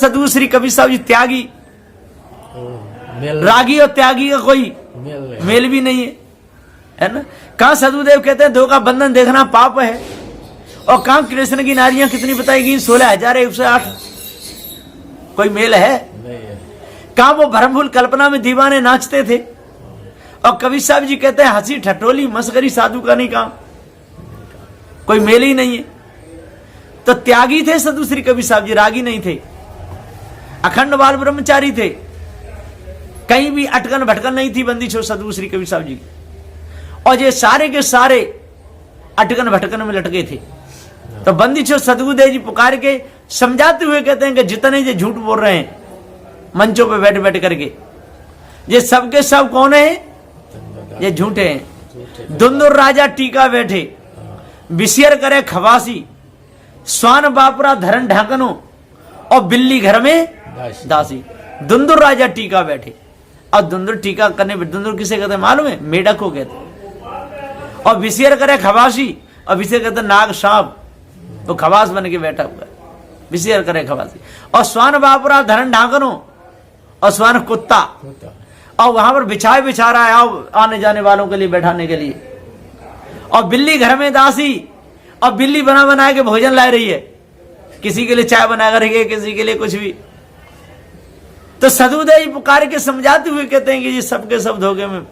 सदगुरु श्री कबीर साहब जी त्यागी, रागी और त्यागी का कोई मेल भी नहीं है ना। कहाँ सदगुरुदेव कहते हैं दो का बंधन देखना पाप है, और कहाँ कृष्ण की नारियां कितनी बताई गई 16,108, कोई मेल है? कहाँ वो भरमफूल कल्पना में दीवाने नाचते थे, और कबीर साहब जी कहते हैं हंसी ठटोली मस्करी साधु का नहीं काम, कोई मेल ही नहीं है। तो त्यागी थे सदगुरु श्री कबीर साहब जी, रागी नहीं थे, अखंड बाल ब्रह्मचारी थे, कहीं भी अटकन भटकन नहीं थी बंदी छो सदगुरु श्री कबीर साहब जी। और ये सारे के सारे अटकन भटकन में लटके थे। तो बंदी छो सदगुरुदेव जी पुकार के समझाते हुए कहते हैं कि जितने ये झूठ बोल रहे हैं मंचों पे बैठ बैठ करके, ये सबके सब कौन है? ये झूठे हैं। दुंदुर राजा टीका बैठे, विषयर करे खवासी, स्वान बापरा धरन ढाकनो, और बिल्ली घर में दासी। दुंदुर राजा टीका बैठे, और दुंदुर टीका करने, दुंदुर किसे कहते हैं मालूम है? मेढक को कहते हैं। और विषयर करे खवासी, और विषय कहते हैं नाग सांप, तो खवास बन के बैठा हुआ है, विषयर करे खवासी। और स्वान बापरा धरन ढाकनो, और स्वान कुत्ता, और वहां पर बिछा रहा है आओ आने जाने वालों के लिए बैठाने के लिए। और बिल्ली घर में दासी, और बिल्ली बना के भोजन ला रही है, किसी के लिए चाय बना कर रही है, किसी के लिए कुछ भी। तो सदगुरुदेव पुकार के समझाते हुए कहते हैं कि ये सबके सब धोखे में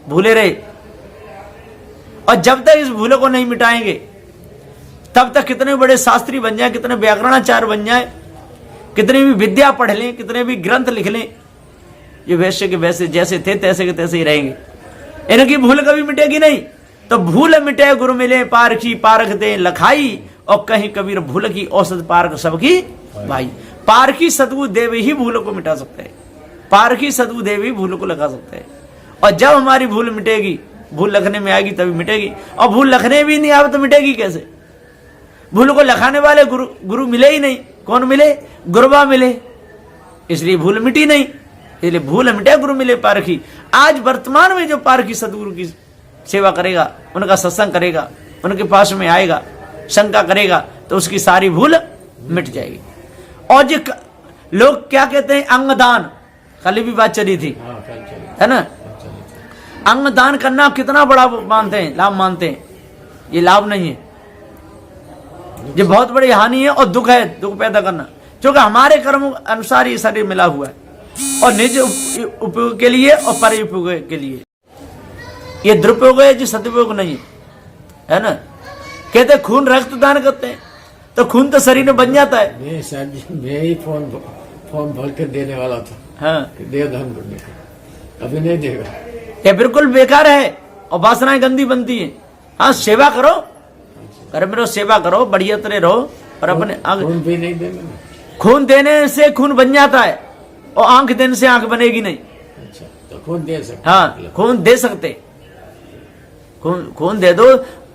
भूले रहे, और जब तक इस भूले को नहीं मिटाएंगे तब तक कितने बड़े शास्त्री बन जाए, कितने व्याकरणाचार्य बन जाए, कितनी भी विद्या पढ़ लें, कितने भी ग्रंथ लिख लें, ये वैसे के वैसे जैसे थे तैसे के तैसे ही रहेंगे, इनकी भूल कभी मिटेगी नहीं। तो भूल मिटे गुरु मिले पारखी, पारख दे लखाई, और कहीं कबीर भूल की औसत पारख सबकी भाई। पारखी सदगुरु देव ही भूल को मिटा सकते हैं, पारखी सदगुरु देव ही भूल को लगा सकते हैं। और जब हमारी भूल मिटेगी, भूल लखने में आएगी तभी मिटेगी, और भूल लखने भी नहीं आवे तो मिटेगी कैसे? भूल को लखाने वाले गुरु मिले ही नहीं। कौन मिले? गुरुबा मिले, इसलिए भूल मिटी नहीं। इसलिए भूल मिटे गुरु मिले पारखी। आज वर्तमान में जो पारखी सदगुरु की सेवा करेगा, उनका सत्संग करेगा, उनके पास में आएगा, शंका करेगा, तो उसकी सारी भूल मिट जाएगी। और जो लोग क्या कहते हैं अंगदान, कल भी बात चली थी, है ना? अंगदान करना कितना बड़ा मानते हैं, लाभ मानते हैं। ये लाभ नहीं है, ये बहुत बड़ी हानि है और दुख है, दुख पैदा करना। क्योंकि हमारे कर्म अनुसार ये शरीर मिला हुआ है, और निज उपयोग के लिए और पर उपयोग के लिए। ये दुरुपयोग है जो सदुपयोग नहीं है ना? कहते खून रक्तदान करते हैं तो खून तो शरीर में बन जाता है। मैं ही फॉर्म भर कर देने वाला था, हाँ, देव दान करने का, अभी नहीं देगा। ये बिल्कुल बेकार है और वासनाएं गंदी बनती हैं। हाँ, सेवा करो, घर में रहो, सेवा करो, बढ़िया तरह रहो, और अपने खून भी नहीं देना। खून देने से खून बन जाता है, और आंख देने से आंख बनेगी नहीं। अच्छा, तो खून दे सकते? हाँ, खून दे सकते, खून दे दो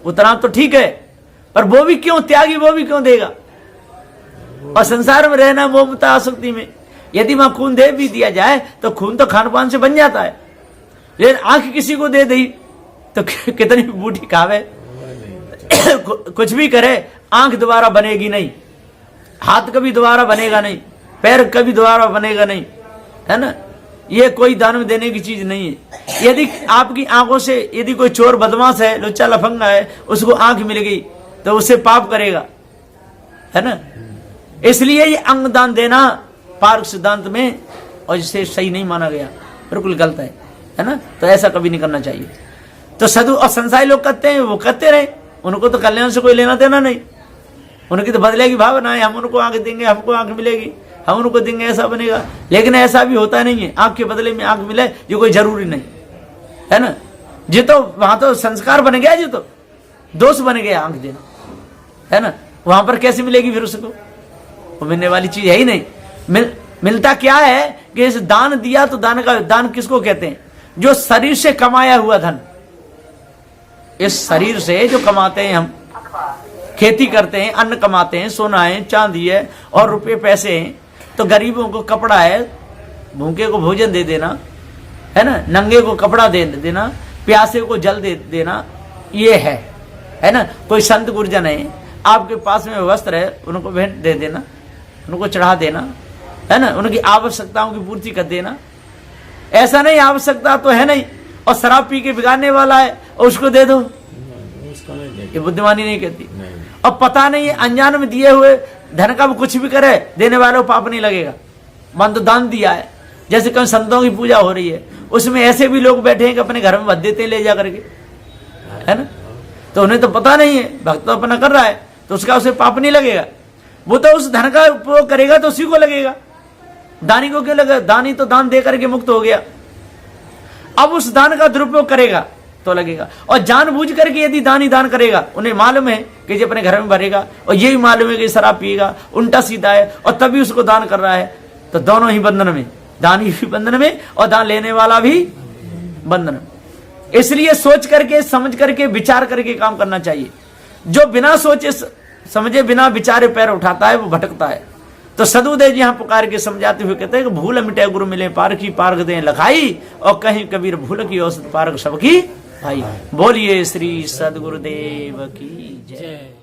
उतना तो ठीक है, पर वो भी क्यों त्यागी, वो भी क्यों देगा? और संसार में रहना मोहब्बत आसक्ति में, यदि वहां खून दे भी दिया जाए तो खून तो खान पान से बन जाता है। लेकिन आंख किसी को दे दी तो कितनी बूढ़ी खावे, कुछ भी करे, आंख दोबारा बनेगी नहीं, हाथ कभी दोबारा बनेगा नहीं, पैर कभी दोबारा बनेगा नहीं, है ना? ये कोई दान में देने की चीज नहीं है। यदि आपकी आंखों से यदि कोई चोर बदमाश है, लुच्चा लफंगा है, उसको आंख मिल गई तो उससे पाप करेगा, है ना? इसलिए ये अंगदान देना पार्क सिद्धांत में और इसे सही नहीं माना गया, बिल्कुल गलत है ना? तो ऐसा कभी नहीं करना चाहिए। तो साधु और संसारी लोग करते हैं, वो करते रहे, उनको तो कल्याण से कोई लेना देना नहीं, उनकी तो बदले की भावना है, हम उनको आंख देंगे, हमको आंख मिलेगी, हम उनको देंगे, ऐसा बनेगा। लेकिन ऐसा भी होता नहीं है, आंख के बदले में आंख मिले ये कोई जरूरी नहीं है ना? जी तो वहां तो संस्कार बन गया, जी तो दोष बन गया आंख देना, है ना? वहां पर कैसे मिलेगी फिर उसको? वो मिलने वाली चीज है ही नहीं। मिलता क्या है कि इस दान दिया तो दान किसको कहते हैं? जो शरीर से कमाया हुआ धन, इस शरीर से जो कमाते हैं, हम खेती करते हैं, अन्न कमाते हैं, सोना है, चांदी है और रुपए पैसे हैं, तो गरीबों को कपड़ा है, भूखे को भोजन दे देना, है ना? नंगे को कपड़ा दे देना, प्यासे को जल दे देना, ये है ना? कोई संत गुरुजन है, आपके पास में वस्त्र है, उनको भेंट दे देना, उनको चढ़ा देना, है ना, उनकी आवश्यकताओं की पूर्ति कर देना। ऐसा नहीं आवश्यकता तो है नहीं और शराब पी के बिगाड़ने वाला है और उसको दे दो, उसको नहीं देते। ये बुद्धिमानी नहीं कहती। नहीं। और पता नहीं है अनजान में दिए हुए धन का वो कुछ भी करे, देने वाले को पाप नहीं लगेगा। मान तो दान दिया है, जैसे कहीं संतों की पूजा हो रही है, उसमें ऐसे भी लोग बैठे हैं कि अपने घर में भर देते हैं ले जा करके, है ना, तो उन्हें तो पता नहीं है, भक्त तो अपना कर रहा है तो उसका उसे पाप नहीं लगेगा। वो तो उस धन का उपयोग करेगा तो उसी को लगेगा, दानी को क्यों लगेगा? दानी तो दान दे करके मुक्त हो गया, अब उस दान का दुरुपयोग करेगा तो लगेगा। और जानबूझ करके यदि दानी दान करेगा, उन्हें मालूम है कि ये अपने घर में भरेगा और यही मालूम है कि शराब पिएगा, उल्टा सीधा है, और तभी उसको दान कर रहा है, तो दोनों ही बंधन में, दानी भी बंधन में और दान लेने वाला भी बंधन में। इसलिए सोच करके समझ करके विचार करके काम करना चाहिए। जो बिना सोचे समझे बिना विचारे पैर उठाता है वो भटकता है। तो सदुदेव जी यहाँ पुकार के समझाते हुए कहते हैं कि भूल मिटे गुरु मिले पारखी पारख दें लखाई, और कहीं कबीर भूल की औसत पारख सबकी भाई। बोलिए श्री सदगुरुदेव की जय।